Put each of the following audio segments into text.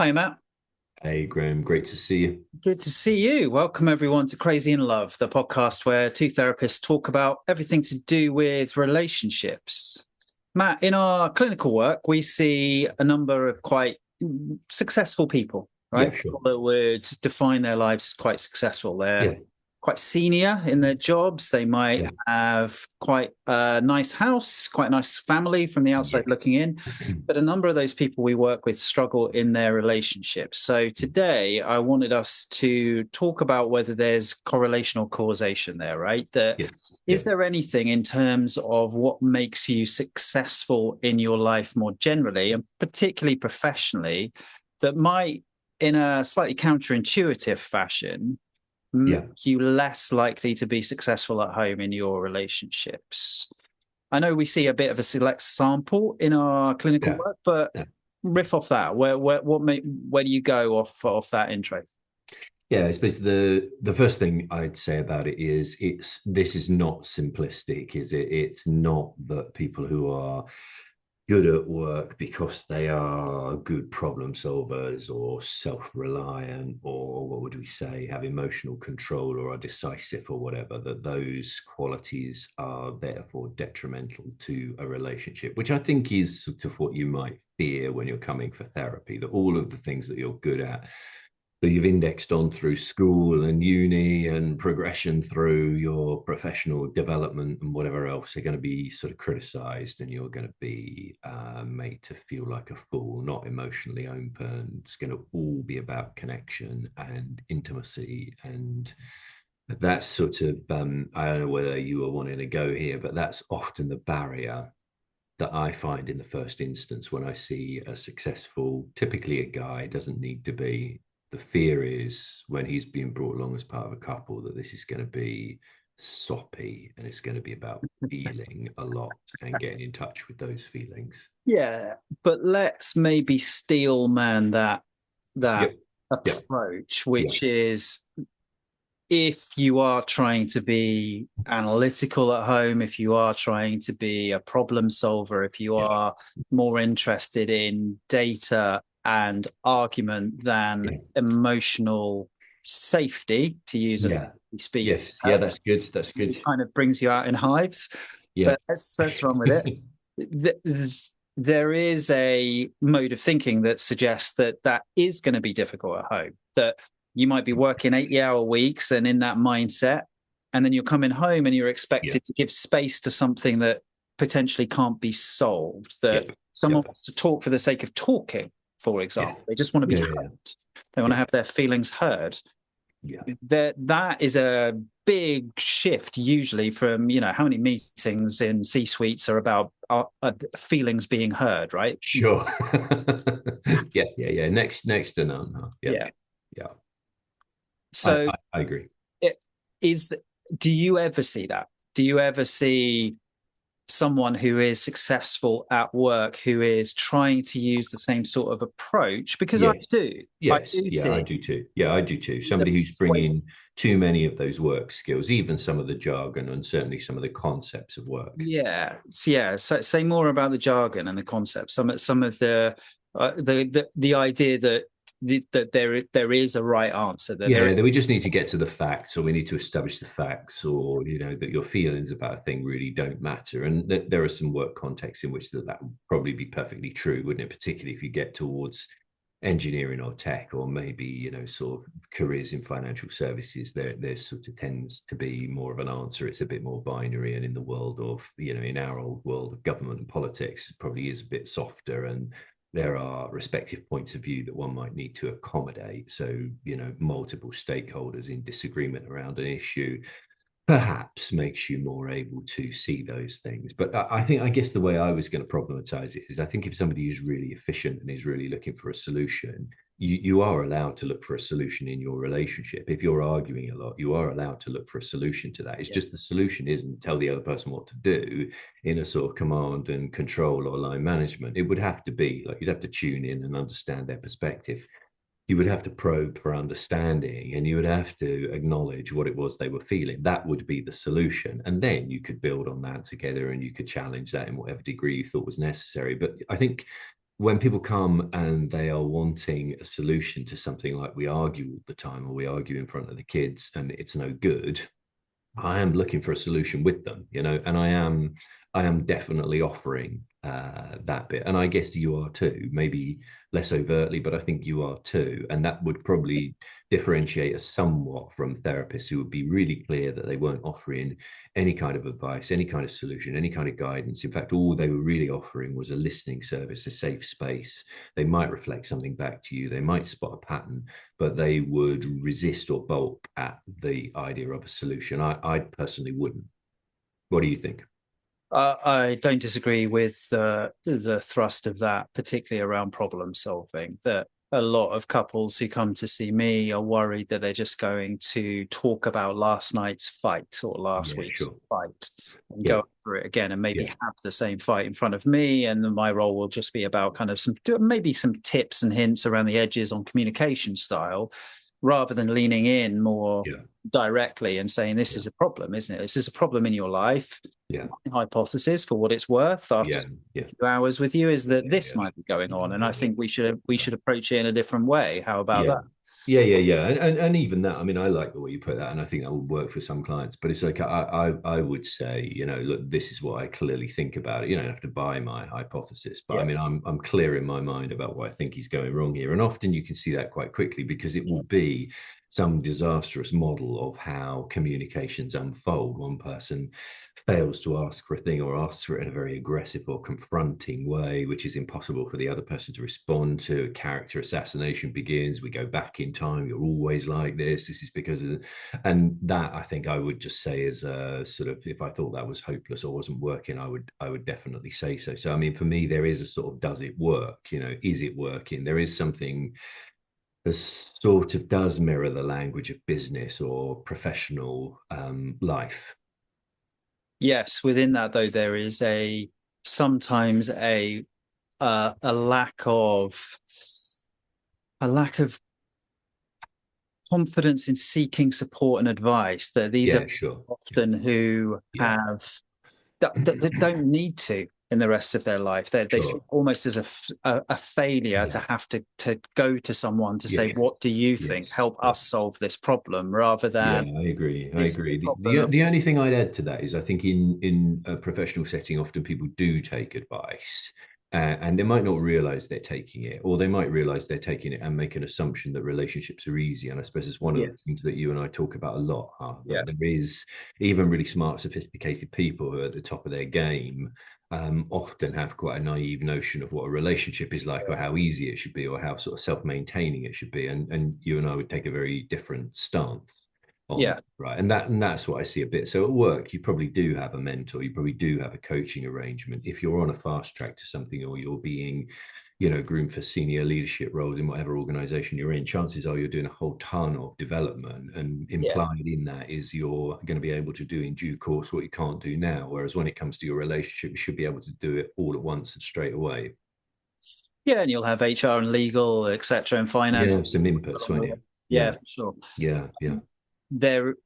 Hi, Matt. Hey, Graham, great to see you. Good to see you. Welcome, everyone, to Crazy in Love, the podcast where two therapists talk about everything to do with relationships. Matt, in our clinical work, we see a number of quite successful people, right? Yeah, sure. People that would define their lives as quite successful. They're Yeah, quite senior in their jobs. They might yeah, have quite a nice house, quite a nice family from the yeah. outside looking in. But a number of those people we work with struggle in their relationships. So today I wanted us to talk about whether there's correlation or causation there, right? That Yes, is yeah, there anything in terms of what makes you successful in your life more generally, and particularly professionally, that might, in a slightly counterintuitive fashion, yeah, make you less likely to be successful at home in your relationships? I know we see a bit of a select sample in our clinical yeah, work, but yeah. riff off that. Where do you go off that intro? Yeah, I suppose the first thing I'd say about it is this is not simplistic, is it? It's not that people who are good at work because they are good problem solvers or self-reliant, or what would we say, have emotional control or are decisive or whatever, that those qualities are therefore detrimental to a relationship, which I think is sort of what you might fear when you're coming for therapy, that all of the things that you're good at, that you've indexed on through school and uni and progression through your professional development and whatever else, are going to be sort of criticized, and you're going to be made to feel like a fool, not emotionally open. It's going to all be about connection and intimacy. And that's sort of, I don't know whether you are wanting to go here, but that's often the barrier that I find in the first instance when I see a successful, typically a guy, doesn't need to be. The fear is when he's being brought along as part of a couple that this is going to be soppy, and it's going to be about feeling a lot and getting in touch with those feelings. Yeah, but let's maybe steel man that Yep. Yep. approach, Yep. which is if you are trying to be analytical at home, if you are trying to be a problem solver, if you Yep. are more interested in data and argument than Yeah. emotional safety, to use a Yeah. speak, Yes. Yeah. That's good. That's it good. kind of brings you out in hives. Yeah. But let's run with it. There is a mode of thinking that suggests that that is going to be difficult at home, that you might be working 80-hour weeks and in that mindset, and then you're coming home and you're Yeah. expected to give space to something that potentially can't be solved, that Yep. someone Yep. wants to talk for the sake of talking, for Yeah. example. They just want to be Yeah. Yeah. heard. They want to Yeah. have their feelings heard. Yeah. That is a big shift usually from, how many meetings in C-suites are about feelings being heard, right? Sure. Yeah, yeah, yeah. Next to none. Huh? Yeah, Yeah. yeah. I, So I, I agree. it is, do you ever see that? Do you ever see someone who is successful at work who is trying to use the same sort of approach? Because I Yes, do. I yes, do yeah, I see do too. Yeah, I do too. the Somebody who's best way. bringing too many of those work skills, even some of the jargon, and certainly some of the concepts of work. Yeah. So say more about the jargon and the concept. Some of the idea that that there is a right answer. That there Yeah, that is. we just need to get to the facts, or we need to establish the facts, or that your feelings about a thing really don't matter. And there are some work contexts in which that would probably be perfectly true, wouldn't it? Particularly if you get towards engineering or tech, or maybe sort of careers in financial services. There sort of tends to be more of an answer. It's a bit more binary, and in the world of in our old world of government and politics, it probably is a bit softer, and there are respective points of view that one might need to accommodate. So, multiple stakeholders in disagreement around an issue perhaps makes you more able to see those things. But I think, I guess the way I was going to problematize it is, I think if somebody is really efficient and is really looking for a solution, you are allowed to look for a solution in your relationship. If you're arguing a lot, you are allowed to look for a solution to that. It's Yeah. just the solution isn't tell the other person what to do in a sort of command and control or line management. It would have to be like, you'd have to tune in and understand their perspective. You would have to probe for understanding, and you would have to acknowledge what it was they were feeling. That would be the solution. And then you could build on that together, and you could challenge that in whatever degree you thought was necessary. But I think when people come and they are wanting a solution to something, like we argue all the time or we argue in front of the kids and it's no good, I am looking for a solution with them, and I am definitely offering that bit. And I guess you are too, maybe less overtly, but I think you are too. And that would probably differentiate us somewhat from therapists who would be really clear that they weren't offering any kind of advice, any kind of solution, any kind of guidance. In fact, all they were really offering was a listening service, a safe space. They might reflect something back to you, they might spot a pattern, but they would resist or balk at the idea of a solution. I personally wouldn't. What do you think? I don't disagree with the thrust of that, particularly around problem solving. That a lot of couples who come to see me are worried that they're just going to talk about last night's fight or last Yeah, week's sure. fight and Yeah, go over it again and maybe yeah, have the same fight in front of me. And then my role will just be about kind of maybe some tips and hints around the edges on communication style, rather than leaning in more yeah, directly and saying, this yeah, is a problem, isn't it? This is a problem in your life. yeah, My hypothesis, for what it's worth, after yeah, a yeah, few hours with you, is that yeah, this yeah, might be going on, and I yeah, think we yeah. should approach it in a different way. How about Yeah. that? Yeah. And even that, I mean, I like the way you put that, and I think that would work for some clients. But it's like I would say, look, this is what I clearly think about it. You don't have to buy my hypothesis, but I Yeah, mean, I'm clear in my mind about what I think is going wrong here. And often you can see that quite quickly because it will be some disastrous model of how communications unfold. One person fails to ask for a thing or asks for it in a very aggressive or confronting way, which is impossible for the other person to respond to. Character assassination begins. We go back in time. You're always like this. This is because of, and that I think I would just say is a sort of, if I thought that was hopeless or wasn't working, I would definitely say so. So I mean, for me, there is a sort of, does it work? Is it working? There is something that sort of does mirror the language of business or professional life. yes. Within that, though, there is sometimes a lack of confidence in seeking support and advice. That these are Yeah, sure. Yeah, often who yeah, have that don't need to in the rest of their life. They see sure. it almost as a failure to Yeah, have to go to someone to say, yes, what do you think? yes, Help yeah. us solve this problem, rather Yeah, than I agree. I this is a agree. problem that The only thing I'd add to that is I think in a professional setting, often people do take advice, and they might not realize they're taking it, or they might realize they're taking it and make an assumption that relationships are easy. And I suppose it's one of the yes, things that you and I talk about a lot, yeah, that there is even really smart, sophisticated people who are at the top of their game. Often have quite a naive notion of what a relationship is like, or how easy it should be, or how sort of self-maintaining it should be. And you and I would take a very different stance on, yeah, right, and that's what I see a bit. So at work you probably do have a mentor, you probably do have a coaching arrangement. If you're on a fast track to something, or you're being groomed for senior leadership roles in whatever organization you're in, chances are you're doing a whole ton of development, and yeah, implied in that is you're going to be able to do in due course what you can't do now. Whereas when it comes to your relationship, you should be able to do it all at once and straight away. yeah. And you'll have HR and legal, etc., and finance Yeah, some inputs, along the won't way. you? Yeah, Yeah, for sure. yeah, yeah. there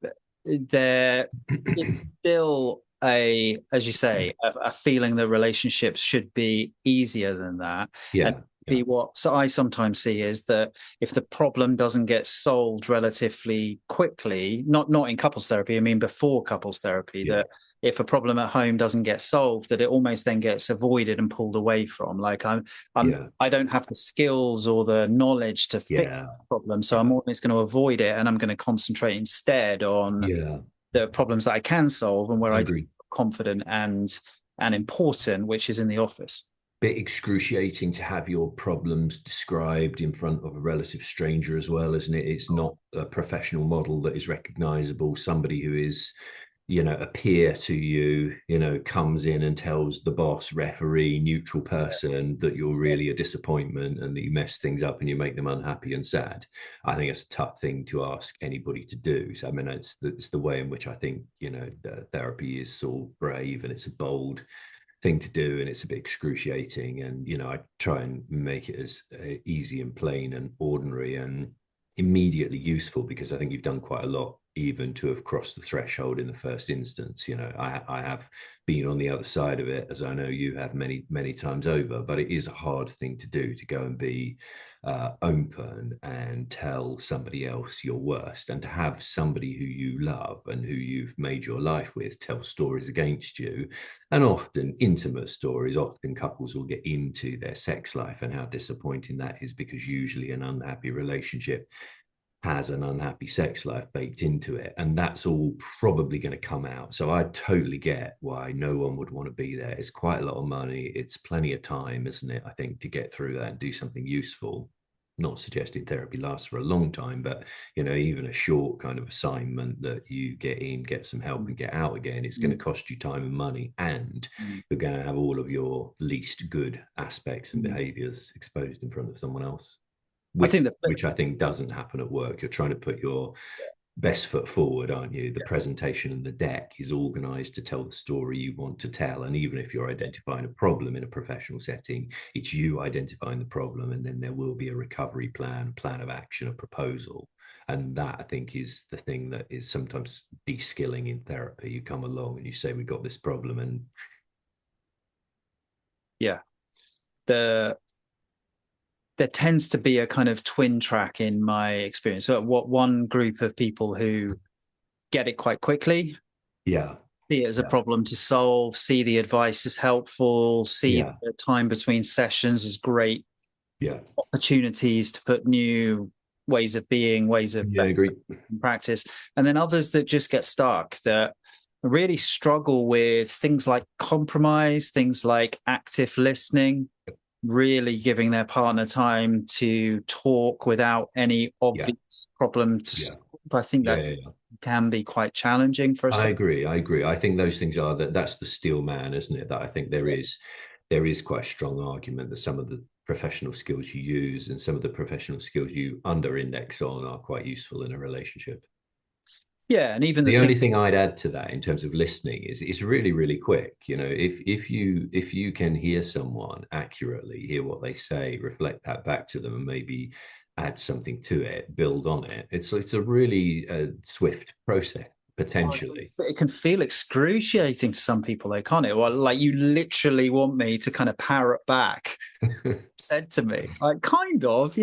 there it's still as you say, a feeling that relationships should be easier than that. And Yeah, yeah, be what so I sometimes see is that if the problem doesn't get solved relatively quickly, not in couples therapy, I mean before couples therapy, yeah, that if a problem at home doesn't get solved, that it almost then gets avoided and pulled away from. Like yeah, I don't have the skills or the knowledge to fix yeah, that problem, so I'm yeah, always going to avoid it, and I'm going to concentrate instead on yeah. the problems that I can solve and where I I do agree. feel confident and important, which is in the office. Bit excruciating to have your problems described in front of a relative stranger as well, isn't it? It's not a professional model that is recognizable. Somebody who is, a peer to you, comes in and tells the boss, referee, neutral person that you're really a disappointment and that you mess things up and you make them unhappy and sad. I think it's a tough thing to ask anybody to do. So I mean, it's the way in which I think, the therapy is so brave and it's a bold thing to do, and it's a bit excruciating. And I try and make it as easy and plain and ordinary and immediately useful, because I think you've done quite a lot even to have crossed the threshold in the first instance. I have been on the other side of it, as I know you have many times over, but it is a hard thing to do, to go and be open and tell somebody else your worst, and to have somebody who you love and who you've made your life with tell stories against you, and often intimate stories. Often couples will get into their sex life and how disappointing that is, because usually an unhappy relationship has an unhappy sex life baked into it, and that's all probably going to come out. So I totally get why no one would want to be there. It's quite a lot of money, it's plenty of time, isn't it, I think, to get through that and do something useful. Not suggesting therapy lasts for a long time, but even a short kind of assignment that you get in, get some help, and get out again, it's going to cost you time and money, and you're going to have all of your least good aspects and behaviors exposed in front of someone else. Which I think doesn't happen at work. You're trying to put your best foot forward, aren't you? The presentation and the deck is organized to tell the story you want to tell. And even if you're identifying a problem in a professional setting, it's you identifying the problem, and then there will be a recovery plan of action, a proposal. And that, I think, is the thing that is sometimes de-skilling in therapy. You come along and you say, we've got this problem, and there tends to be a kind of twin track in my experience. So one group of people who get it quite quickly, see it as a problem to solve, see the advice as helpful, see the time between sessions as great opportunities to put new ways of being, ways of practice. And then others that just get stuck, that really struggle with things like compromise, things like active listening, really giving their partner time to talk without any obvious problem to solve. I think that can be quite challenging for us. I agree. I think those things are that's the steel man, isn't it? That I think there is quite a strong argument that some of the professional skills you use and some of the professional skills you under index on are quite useful in a relationship. Yeah, and even the only thing I'd add to that in terms of listening is it's really, really quick. If you can hear someone accurately, hear what they say, reflect that back to them, and maybe add something to it, build on it. It's a really swift process. Potentially, it can feel excruciating to some people, though, can't it? Well, like, you literally want me to kind of parrot back said to me, like, kind of,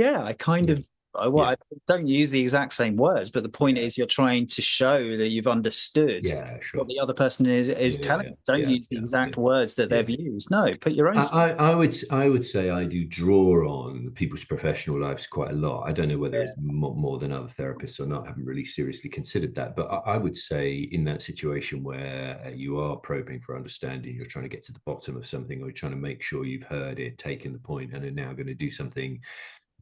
I don't use the exact same words, but the point is you're trying to show that you've understood what the other person is telling you. Don't use the exact words that they've used. No, put your own. I would say I do draw on people's professional lives quite a lot. I don't know whether it's more than other therapists or not. I haven't really seriously considered that, but I would say in that situation where you are probing for understanding, you're trying to get to the bottom of something, or you're trying to make sure you've heard it, taken the point, and are now going to do something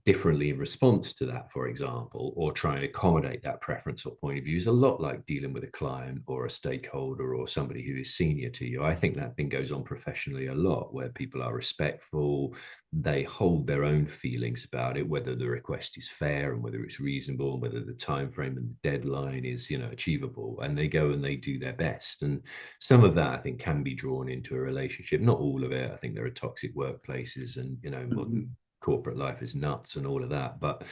differently in response to that, for example, or try and accommodate that preference or point of view, is a lot like dealing with a client or a stakeholder or somebody who is senior to you. I think that thing goes on professionally a lot, where people are respectful, they hold their own feelings about it, whether the request is fair and whether it's reasonable and whether the time frame and the deadline is achievable, and they go and they do their best. And some of that, I think, can be drawn into a relationship, not all of it. I think there are toxic workplaces, and modern corporate life is nuts and all of that, but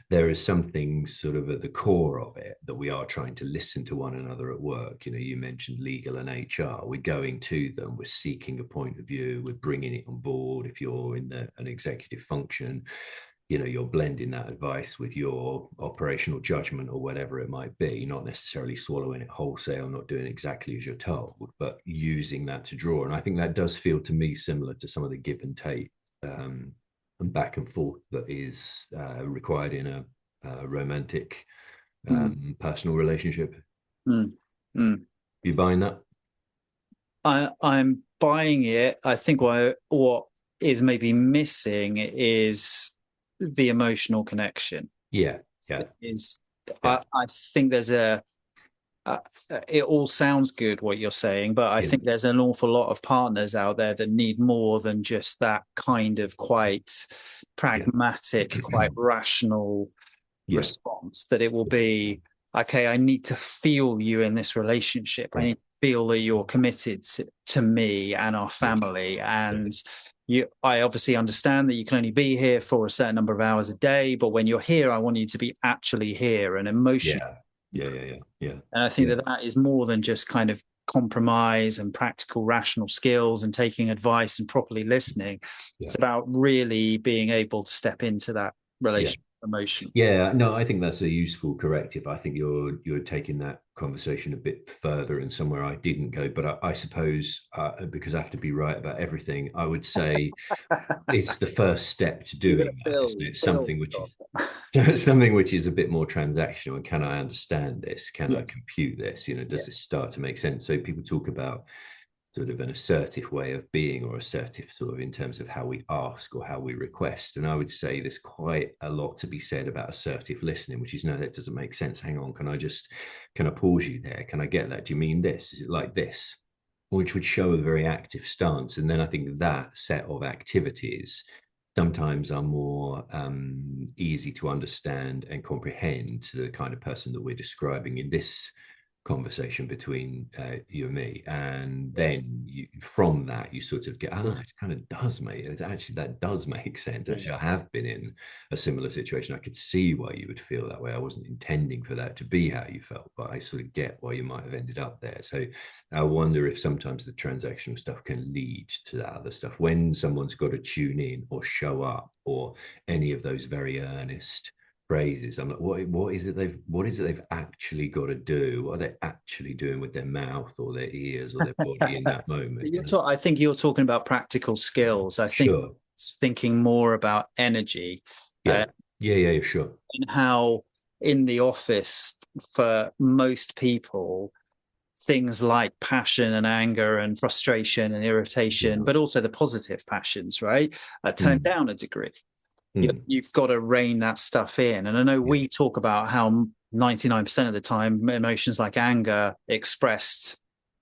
there is something sort of at the core of it that we are trying to listen to one another at work. You mentioned legal and HR. We're going to them, we're seeking a point of view, we're bringing it on board. If you're in an executive function, you're blending that advice with your operational judgment or whatever it might be, not necessarily swallowing it wholesale, not doing exactly as you're told, but using that to draw. And I think that does feel to me similar to some of the give and take and back and forth that is required in a romantic personal relationship. You buying that? I'm buying it. I think what is maybe missing is the emotional connection. I think there's it all sounds good what you're saying, but I think there's an awful lot of partners out there that need more than just that kind of quite pragmatic, quite rational response. That it will be, okay, I need to feel you in this relationship. I need to feel that you're committed to me and our family. And I obviously understand that you can only be here for a certain number of hours a day, but when you're here, I want you to be actually here and emotionally Yeah. And I think Yeah. that is more than just kind of compromise and practical, rational skills and taking advice and properly listening. Yeah. It's about really being able to step into that Yeah. relationship emotion. Yeah, no, I think that's a useful corrective. I think you're taking that conversation a bit further and somewhere I didn't go. But I suppose because I have to be right about everything, I would say it's the first step to You're going doing to that, isn't it? build. Something which is something which is a bit more transactional. And can I understand this? Can I Yes. compute this? Does this Yes. start to make sense? So people talk about sort of an assertive way of being, or assertive sort of in terms of how we ask or how we request. And I would say there's quite a lot to be said about assertive listening, which is no, that doesn't make sense. Hang on, can I pause you there? Can I get that? Do you mean this? Is it like this? Which would show a very active stance. And then I think that set of activities sometimes are more easy to understand and comprehend to the kind of person that we're describing in this conversation between you and me, and then from that you sort of get, it kind of does make it actually, that does make sense. Actually, I have been in a similar situation. I could see why you would feel that way. I wasn't intending for that to be how you felt, but I sort of get why you might have ended up there. So I wonder if sometimes the transactional stuff can lead to that other stuff when someone's got to tune in or show up, or any of those very earnest phrases. I'm like, what is it they've actually got to do? What are they actually doing with their mouth or their ears or their body in that moment? I think you're talking about practical skills. I think Sure. it's thinking more about energy, Yeah. Yeah, sure. and how in the office, for most people, things like passion and anger and frustration and irritation, Yeah. but also the positive passions, right, turn Mm. down a degree. Mm. You've got to rein that stuff in. And I know Yeah. we talk about how 99% of the time emotions like anger expressed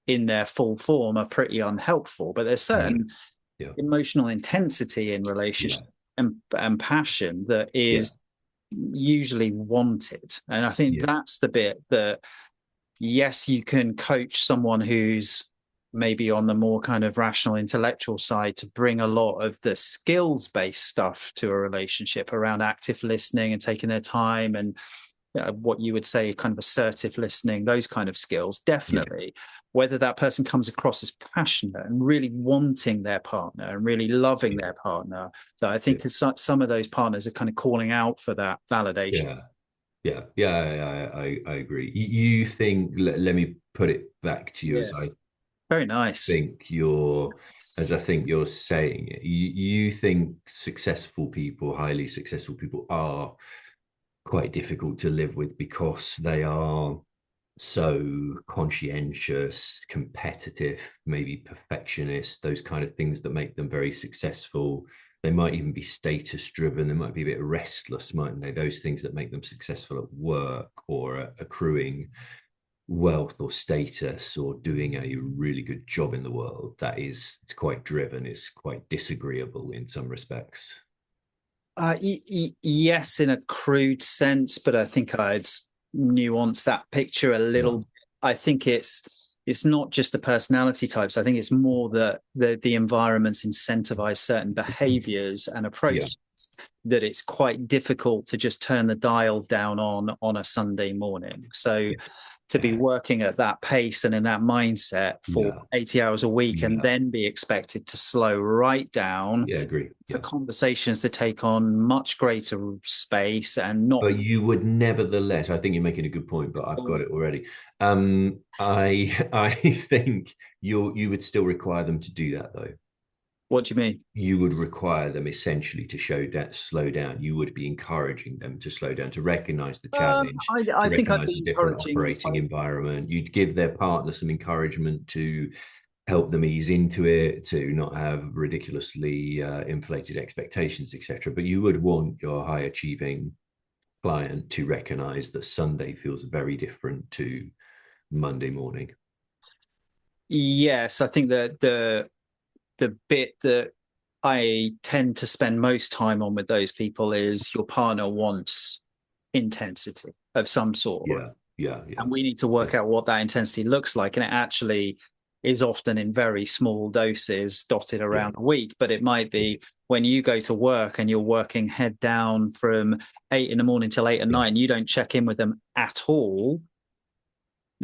in their full form are pretty unhelpful, but there's certain Yeah. emotional intensity in Yeah. relationship and passion that Yeah. is usually wanted. And I think Yeah. that's the bit that, yes, you can coach someone who's maybe on the more kind of rational intellectual side to bring a lot of the skills based stuff to a relationship around active listening and taking their time and what you would say kind of assertive listening, those kind of skills, Yeah. definitely. Whether that person comes across as passionate and really wanting their partner and really loving their partner, that I Yeah. think some of those partners are kind of calling out for that validation. Yeah. I agree. You think, let me put it back to you Yeah, as I very nice. think you're as I think you're saying it. You think successful people, highly successful people, are quite difficult to live with because they are so conscientious, competitive, maybe perfectionist, those kind of things that make them very successful. They might even be status driven. They might be a bit restless, mightn't they? Those things that make them successful at work, or accruing wealth or status, or doing a really good job in the world. It's quite driven. It's quite disagreeable in some respects. Yes, in a crude sense, but I think I'd nuance that picture a Yeah. little. I think it's not just the personality types. I think it's more that the environments incentivize certain behaviors and Yeah. approaches that it's quite difficult to just turn the dial down on a Sunday morning. So to be Yeah. working at that pace and in that mindset for Yeah. 80 hours a week and Yeah. then be expected to slow right down Yeah. Agree. for Yeah. conversations to take on much greater space and not. But you would nevertheless, I think you're making a good point, but I've got it already. I think you would still require them to do that though. What do you mean? You would require them essentially to show that slow down. You would be encouraging them to slow down, to recognize the challenge, I to think I'd recognize be the different encouraging. operating environment. You'd give their partner some encouragement to help them ease into it, to not have ridiculously inflated expectations, etc. But you would want your high achieving client to recognize that Sunday feels very different to Monday morning. Yes, I think that the bit that I tend to spend most time on with those people is your partner wants intensity of some sort. Yeah. And we need to work out what that intensity looks like. And it actually is often in very small doses dotted Yeah. around a week, but it might be when you go to work and you're working head down from 8 in the morning till 8 at night and you don't check in with them at all.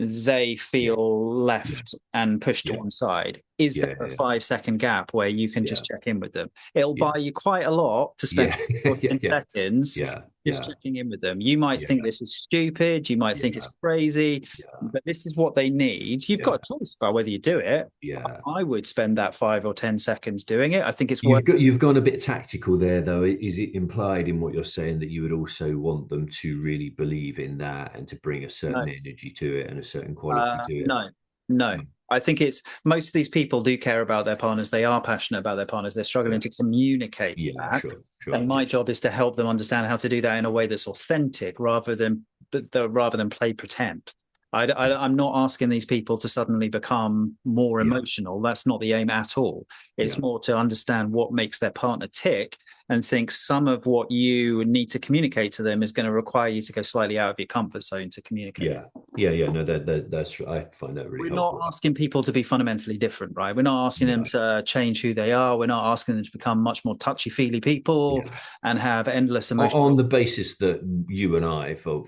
they Yeah. feel Yeah. left and pushed to Yeah. one side. Is there Yeah. a Yeah. 5 second gap where you can Yeah. just check in with them? It'll Yeah. buy you quite a lot to spend Yeah. 10 Yeah. seconds Yeah. just Yeah. checking in with them. You might think Yeah. this is stupid, you might think Yeah. it's crazy, Yeah. but this is what they need. You've got Yeah. a choice about whether you do it. Yeah. I would spend that 5 or 10 seconds doing it. I think it's worth. You've gone a bit tactical there, though. Is it implied in what you're saying that you would also want them to really believe in that and to bring a certain No. energy to it and a certain quality to it? No, no. No. I think it's most of these people do care about their partners. They are passionate about their partners. They're struggling Yeah. to communicate Yeah. that. Sure. Sure. And my job is to help them understand how to do that in a way that's authentic rather than play pretend. I'm not asking these people to suddenly become more Yeah. emotional. That's not the aim at all. It's Yeah. more to understand what makes their partner tick and think some of what you need to communicate to them is going to require you to go slightly out of your comfort zone to communicate. Yeah. Yeah. Yeah. No, that's, I find that really We're not helpful. asking people to be fundamentally different, right? We're not asking them No. to change who they are. We're not asking them to become much more touchy-feely people Yeah. and have endless On emotional. the basis that you and I, for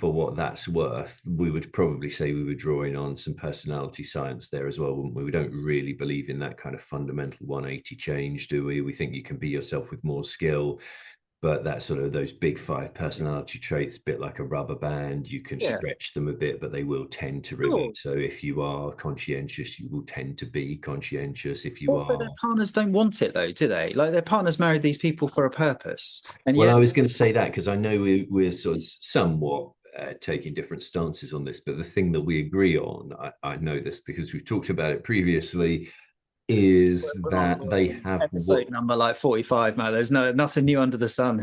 what that's worth, we would probably say we were drawing on some personality science there as well, wouldn't we? We don't really believe in that kind of fundamental 180 change, do we? We think you can be yourself with more skill, but that sort of those big five personality traits, a bit like a rubber band, you can Yeah, stretch them a bit, but they will tend to sure. release. So if you are conscientious, you will tend to be conscientious. If you Also, their are, partners don't want it though, do they? Like their partners married these people for a purpose, and well, yet, I was going to say that because I know we're sort of somewhat taking different stances on this, but the thing that we agree on, I know this because we've talked about it previously, is we're on that they have what. episode number like 45, man. There's nothing new under the sun.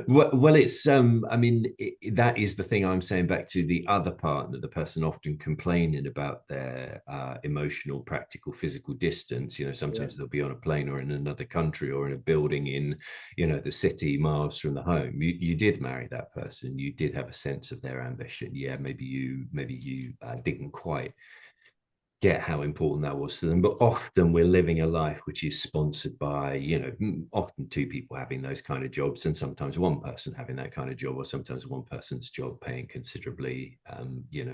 Well, it's I mean, that is the thing I'm saying back to the other partner, the person often complaining about their emotional, practical, physical distance. Yeah, Sometimes they'll be on a plane or in another country or in a building in, the city miles from the home. You did marry that person. You did have a sense of their ambition. Yeah, maybe you didn't quite get how important that was to them. But often we're living a life which is sponsored by, often two people having those kind of jobs, and sometimes one person having that kind of job, or sometimes one person's job paying considerably,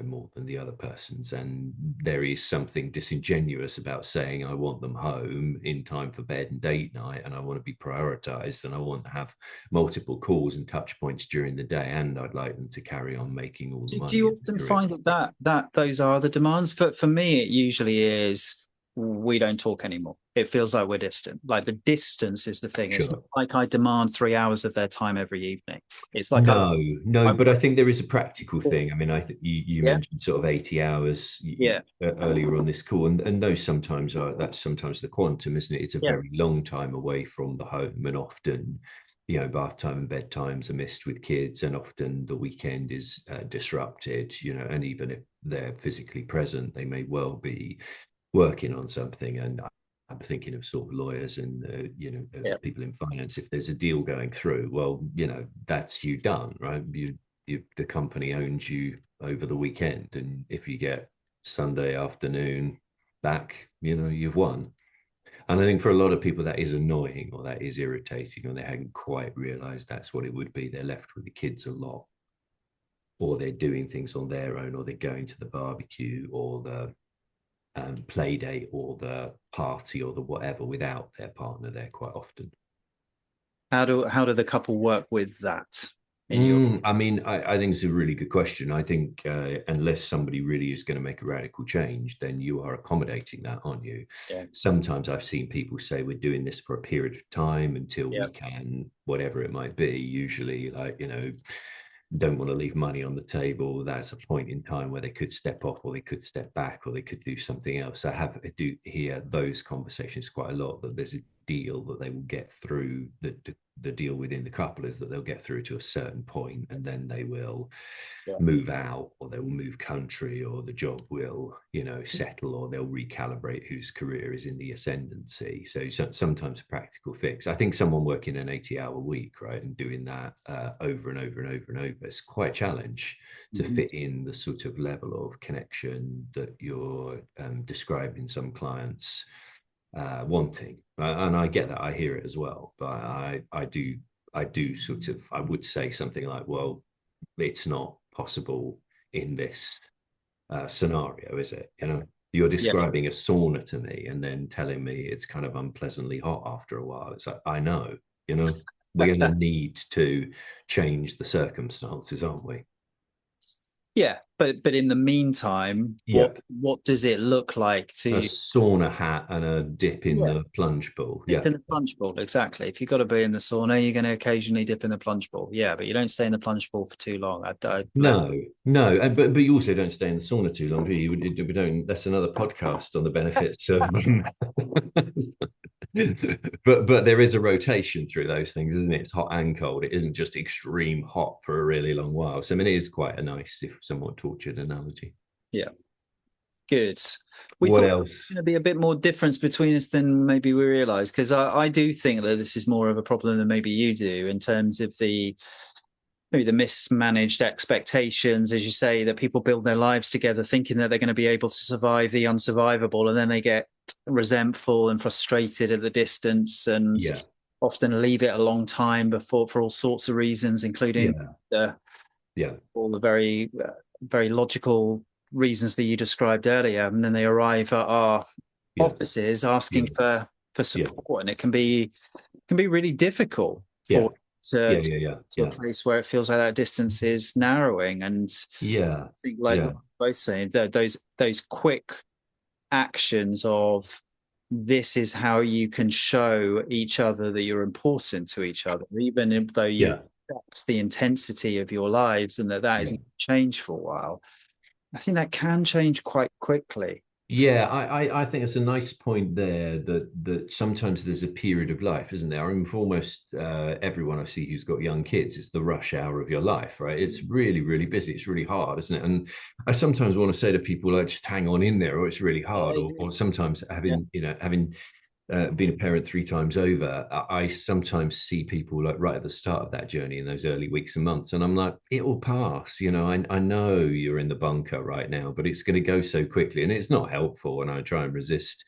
more than the other person's. And there is something disingenuous about saying, I want them home in time for bed and date night, and I want to be prioritized, and I want to have multiple calls and touch points during the day, and I'd like them to carry on making all the do money you and the often career find progress. that those are the demands? For me, it usually is we don't talk anymore. It feels like we're distant. Like the distance is the thing. It's not Sure. like I demand 3 hours of their time every evening. It's like No, no, I but I think there is a practical thing. I mean, I think you yeah, mentioned sort of 80 hours yeah, earlier on this call, and those sometimes that's sometimes the quantum, isn't it? It's a yeah, very long time away from the home, and often, bath time and bedtimes are missed with kids, and often the weekend is disrupted, and even if they're physically present, they may well be working on something. And I'm thinking of sort of lawyers and yeah. people in finance. If there's a deal going through, well, that's you done, right? The company owns you over the weekend, and if you get Sunday afternoon back, you've won. And I think for a lot of people that is annoying or that is irritating, or they hadn't quite realised that's what it would be. They're left with the kids a lot, or they're doing things on their own, or they're going to the barbecue or the play date or the party or the whatever without their partner there quite often. How do the couple work with that in your I mean, I think it's a really good question. I think unless somebody really is going to make a radical change, then you are accommodating that, aren't you? yeah, Sometimes I've seen people say we're doing this for a period of time until yeah, we can, whatever it might be, usually like, don't want to leave money on the table. That's a point in time where they could step off or they could step back or they could do something else. I do hear those conversations quite a lot, that there's a deal that they will get through. The deal within the couple is that they'll get through to a certain point, and then they will yeah. move out, or they will move country, or the job will, settle, or they'll recalibrate whose career is in the ascendancy. So sometimes a practical fix. I think someone working an 80-hour week, right, and doing that over and over and over and over, it's quite a challenge to Mhm. fit in the sort of level of connection that you're describing some clients wanting. And I get that, I hear it as well, but I do sort of, I would say something like, well, it's not possible in this scenario, is it? You know, you're Yeah. describing a sauna to me and then telling me it's kind of unpleasantly hot after a while. It's like, I know, you know, we're going to need to change the circumstances, aren't we? Yeah, but in the meantime, Yeah. what does it look like A to sauna hat and a dip in yeah the plunge pool. dip Yeah. in the plunge pool? Exactly. If you've got to be in the sauna, you're going to occasionally dip in the plunge pool. Yeah, but you don't stay in the plunge pool for too long. No, no, but you also don't stay in the sauna too long, do you? We don't. That's another podcast on the benefits of. But there is a rotation through those things, isn't it? It's hot and cold. It isn't just extreme hot for a really long while. So I mean, it is quite a nice, if somewhat tortured analogy. Yeah, good. We What thought there was else? going to be a bit more difference between us than maybe we realised, because I do think that this is more of a problem than maybe you do in terms of the maybe the mismanaged expectations, as you say, that people build their lives together thinking that they're going to be able to survive the unsurvivable, and then they get resentful and frustrated at the distance and Yeah, often leave it a long time before for all sorts of reasons, including yeah, uh, yeah, all the very logical reasons that you described earlier, and then they arrive at our yeah, offices asking yeah, for yeah, support, and it can be really difficult yeah, for yeah, to yeah, yeah, to a yeah, place where it feels like that distance is narrowing. And yeah, I think, like yeah, both saying, that those quick actions of this is how you can show each other that you're important to each other, even though you yeah, accept the intensity of your lives and that yeah. isn't changed for a while. I think that can change quite quickly. Yeah, I think it's a nice point there that sometimes there's a period of life, isn't there? I mean, for almost everyone I see who's got young kids, it's the rush hour of your life, right? It's really, really busy. It's really hard, isn't it? And I sometimes want to say to people, like, just hang on in there, or it's really hard, or sometimes Yeah. having been a parent three times over, I sometimes see people like right at the start of that journey in those early weeks and months, and I'm like, it will pass. You know, I know you're in the bunker right now, but it's going to go so quickly, and it's not helpful. And I try and resist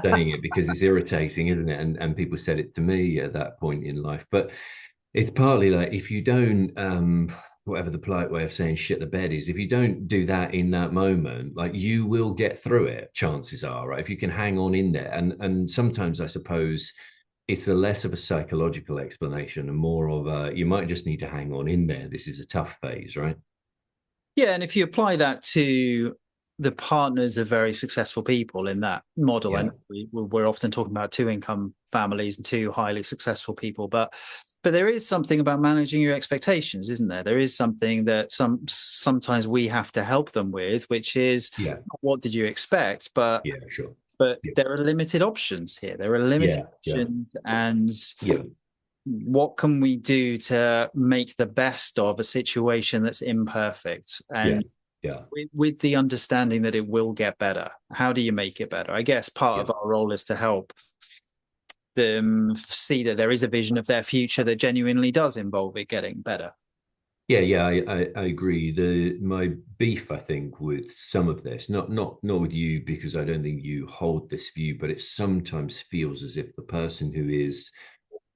saying it because it's irritating, isn't it? And people said it to me at that point in life, but it's partly like if you don't whatever the polite way of saying shit the bed is, if you don't do that in that moment, like you will get through it, chances are, right? If you can hang on in there. And sometimes I suppose it's a less of a psychological explanation and more of a you might just need to hang on in there. This is a tough phase, right? Yeah, and if you apply that to the partners of very successful people in that model, Yeah. and we're often talking about two income families and two highly successful people, but there is something about managing your expectations, isn't there? There is something that sometimes we have to help them with, which is Yeah. what did you expect? Yeah, sure. But Yeah. there are limited options here. There are limited Yeah. Yeah. options, and Yeah. what can we do to make the best of a situation that's imperfect, Yeah. and Yeah. with the understanding that it will get better? How do you make it better? I guess part Yeah. of our role is to help them see that there is a vision of their future that genuinely does involve it getting better. Yeah, yeah, I agree. My beef, I think, with some of this, not with you, because I don't think you hold this view, but it sometimes feels as if the person who is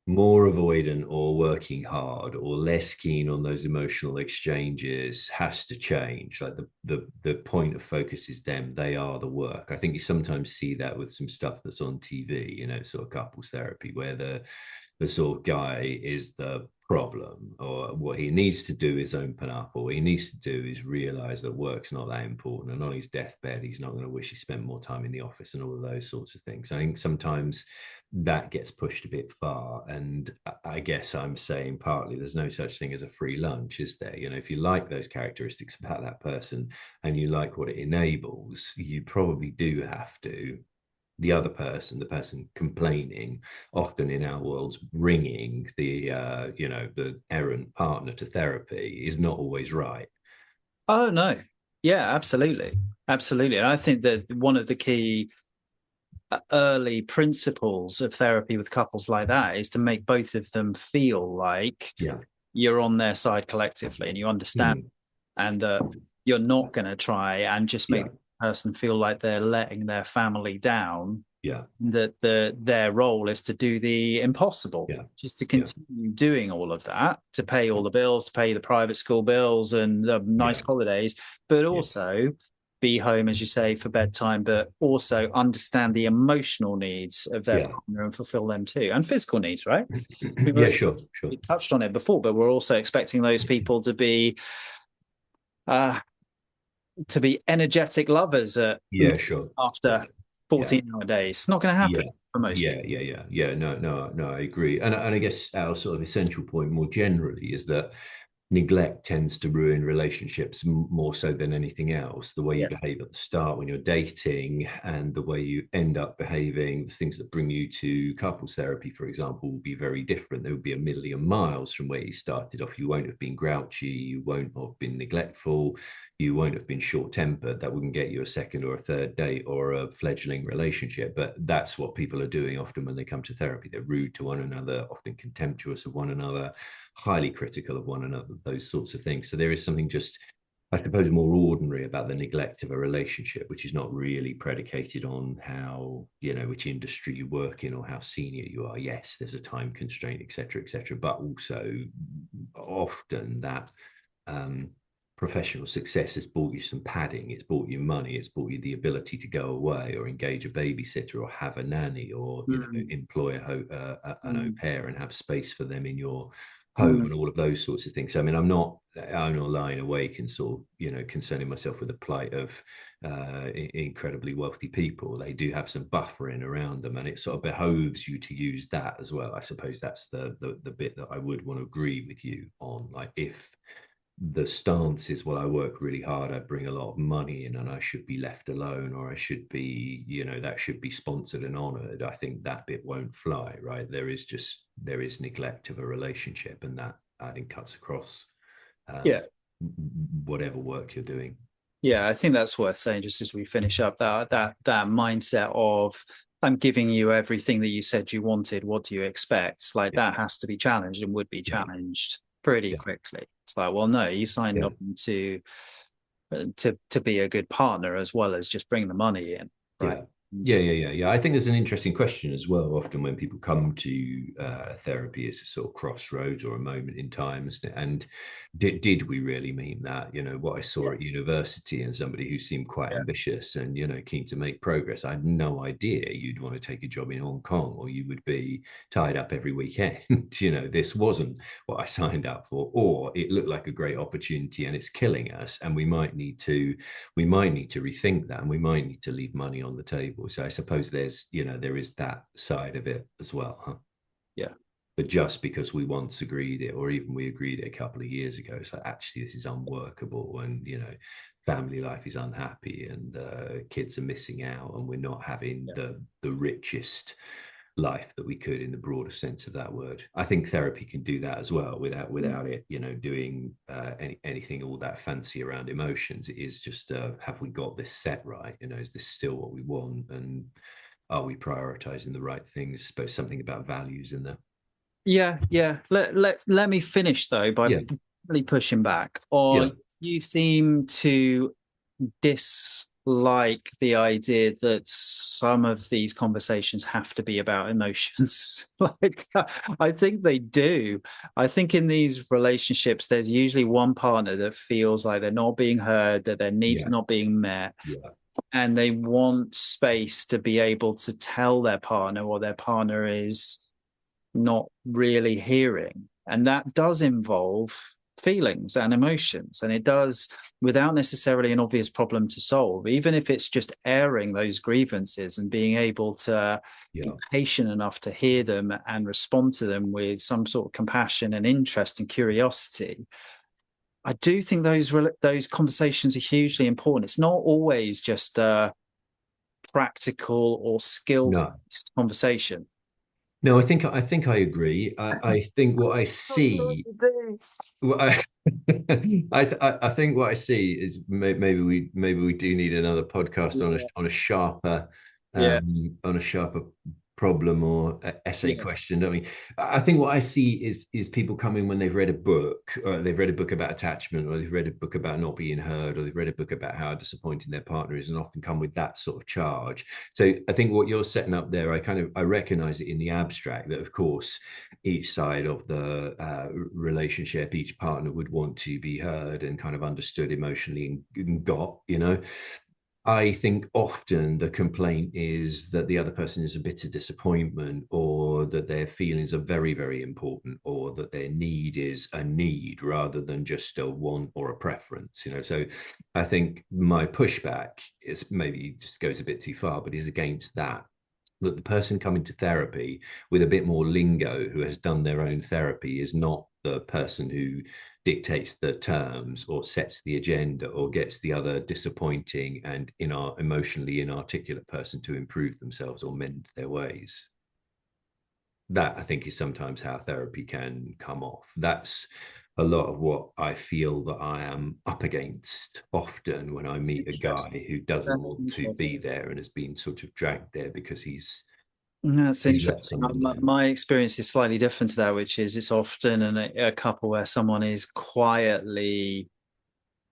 more avoidant or working hard or less keen on those emotional exchanges has to change. Like the point of focus is them. They are the work. I think you sometimes see that with some stuff that's on TV, you know, sort of couples therapy, where the sort of guy is the problem, or what he needs to do is open up, or what he needs to do is realize that work's not that important, and on his deathbed he's not going to wish he spent more time in the office and all of those sorts of things. I think sometimes that gets pushed a bit far, and I guess I'm saying partly there's no such thing as a free lunch, is there? You know, if you like those characteristics about that person and you like what it enables, you probably do have to, the other person, the person complaining, often in our worlds, bringing the errant partner to therapy is not always right. Oh no, yeah, absolutely, absolutely. And I think that one of the key early principles of therapy with couples like that is to make both of them feel like Yeah. you're on their side collectively and you understand, Mm. and that you're not going to try and just make Yeah. the person feel like they're letting their family down, Yeah. that their role is to do the impossible, Yeah. just to Yeah. continue doing all of that, to pay all the bills, to pay the private school bills and the nice Yeah. holidays, but Yeah. also be home, as you say, for bedtime, but also understand the emotional needs of their Yeah. partner and fulfill them too, and physical needs, right? Yeah, sure, sure. We touched on it before, but we're also expecting those people uh, to be energetic lovers Yeah, sure. Yeah, after yeah. 14-hour days. It's not going to happen Yeah, for most yeah, people. yeah, yeah, yeah. No, no, no. I agree, and I guess our sort of essential point more generally is that neglect tends to ruin relationships more so than anything else. The way you Yeah. behave at the start when you're dating and the way you end up behaving, the things that bring you to couples therapy, for example, will be very different. They will be a million miles from where you started off. You won't have been grouchy, you won't have been neglectful, you won't have been short-tempered. That wouldn't get you a second or a third date or a fledgling relationship. But that's what people are doing often when they come to therapy. They're rude to one another, often contemptuous of one another, highly critical of one another, those sorts of things. So there is something just, I suppose, more ordinary about the neglect of a relationship, which is not really predicated on how, which industry you work in or how senior you are. Yes, there's a time constraint, et cetera, but also often that professional success has bought you some padding, it's bought you money, it's bought you the ability to go away or engage a babysitter or have a nanny or employ an au pair and have space for them in your home and all of those sorts of things. So, I mean, I'm not lying awake and sort of concerning myself with the plight of incredibly wealthy people. They do have some buffering around them, and it sort of behoves you to use that as well. I suppose that's the bit that I would want to agree with you on. Like, if the stance is, well, I work really hard, I bring a lot of money in, and I should be left alone, or I should be, that should be sponsored and honored. I think that bit won't fly, right? There is neglect of a relationship, and that, I think, cuts across Yeah. whatever work you're doing. Yeah, I think that's worth saying just as we finish up, that mindset of I'm giving you everything that you said you wanted. What do you expect? Like, Yeah, that has to be challenged and would be yeah, challenged pretty yeah, quickly. It's like, well, no, you signed yeah. on to be a good partner as well as just bring the money in, right? Yeah. Yeah. I think there's an interesting question as well. Often when people come to therapy, it's a sort of crossroads or a moment in time, isn't it? And did we really mean that? What I saw at Yes. university and somebody who seemed quite Yeah. ambitious and keen to make progress. I had no idea you'd want to take a job in Hong Kong or you would be tied up every weekend. This wasn't what I signed up for, or it looked like a great opportunity and it's killing us, and we might need to rethink that, and we might need to leave money on the table. So I suppose there is that side of it as well, huh? Yeah. But just because we once agreed it, or even we agreed it a couple of years ago, so actually this is unworkable, and family life is unhappy, and kids are missing out, and we're not having Yeah. the richest life that we could in the broader sense of that word. I think therapy can do that as well without it, doing anything all that fancy around emotions. It is just have we got this set right? Is this still what we want? And are we prioritizing the right things? I suppose something about values in there. Yeah. Let me finish though by Yeah, really pushing back on. yeah, You seem to dislike the idea that some of these conversations have to be about emotions. Like, I think they do. I think in these relationships, there's usually one partner that feels like they're not being heard, that their needs yeah, are not being met, yeah, and they want space to be able to tell their partner what their partner is not really hearing. And that does involve feelings and emotions. And it does, without necessarily an obvious problem to solve, even if it's just airing those grievances and being able to be yeah. patient enough to hear them and respond to them with some sort of compassion and interest and curiosity. I do think those conversations are hugely important. It's not always just a practical or skills No, based conversation. no. I think I agree. I think what I see. Well, I think what I see is maybe we do need another podcast on a Yeah, sharper yeah, problem or essay yeah. question, don't we? I think what I see is people coming when they've read a book, or they've read a book about attachment, or they've read a book about not being heard, or they've read a book about how disappointing their partner is, and often come with that sort of charge. So I think what you're setting up there, I recognize it in the abstract that, of course, each side of the relationship, each partner would want to be heard and kind of understood emotionally and got. I think often the complaint is that the other person is a bitter disappointment, or that their feelings are very, very important, or that their need is a need rather than just a want or a preference. So I think my pushback is, maybe just goes a bit too far, but is against that. That the person coming to therapy with a bit more lingo, who has done their own therapy, is not the person who dictates the terms or sets the agenda or gets the other disappointing and emotionally inarticulate person to improve themselves or mend their ways. That, I think, is sometimes how therapy can come off. That's a lot of what I feel that I am up against often when I It's meet a interesting. guy who doesn't Very want to be interesting. there and has been sort of dragged there because That's he's let interesting. someone down. My experience is slightly different to that, which is it's often a couple where someone is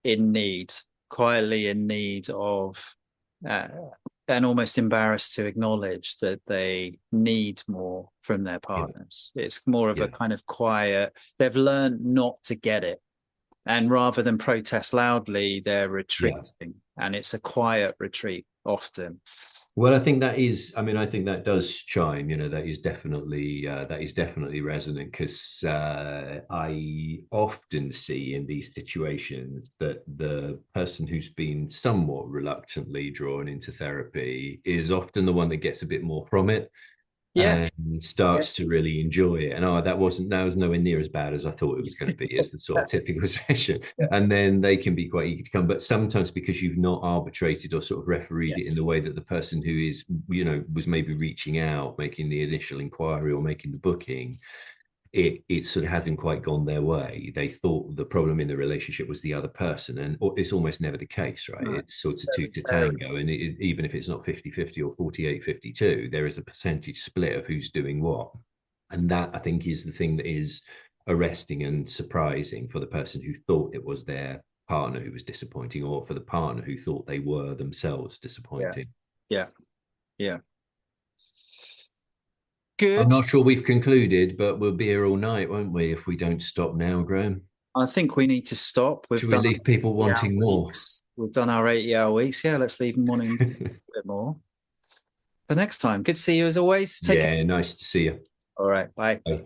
in need, quietly in need of, uh, and almost embarrassed to acknowledge that they need more from their Yeah, partners. It's more of a yeah, kind of quiet, they've learned not to get it. And rather than protest loudly, they're yeah. retreating. And it's a quiet retreat often. Well, I think that is. I mean, I think that does chime. That is definitely resonant, because I often see in these situations that the person who's been somewhat reluctantly drawn into therapy is often the one that gets a bit more from it Yeah. and Yeah. starts to really enjoy it. And that was nowhere near as bad as I thought it was going to be, as the sort of typical session. Yeah. And then they can be quite eager to come. But sometimes, because you've not arbitrated or sort of refereed it in Yes. the way that the person who was maybe reaching out, making the initial inquiry or making the booking, it sort of hadn't quite gone their way. They thought the problem in the relationship was the other person, and it's almost never the case, right? No, It's sort of two very, to very, tango, and even if it's not 50-50 or 48-52, there is a percentage split of who's doing what. And that, I think, is the thing that is arresting and surprising for the person who thought it was their partner who was disappointing, or for the partner who thought they were themselves yeah. disappointing. Yeah. Yeah. I'm Good. not sure we've concluded, but we'll be here all night, won't we, if we don't stop now, Graham? I think we need to stop. We've Should we done leave people 80-hour wanting more? weeks. We've done our 80-hour weeks. Yeah, let's leave them wanting a bit more for next time. Good to see you as always. Take care. Yeah, nice to see you. All right. Bye. Bye.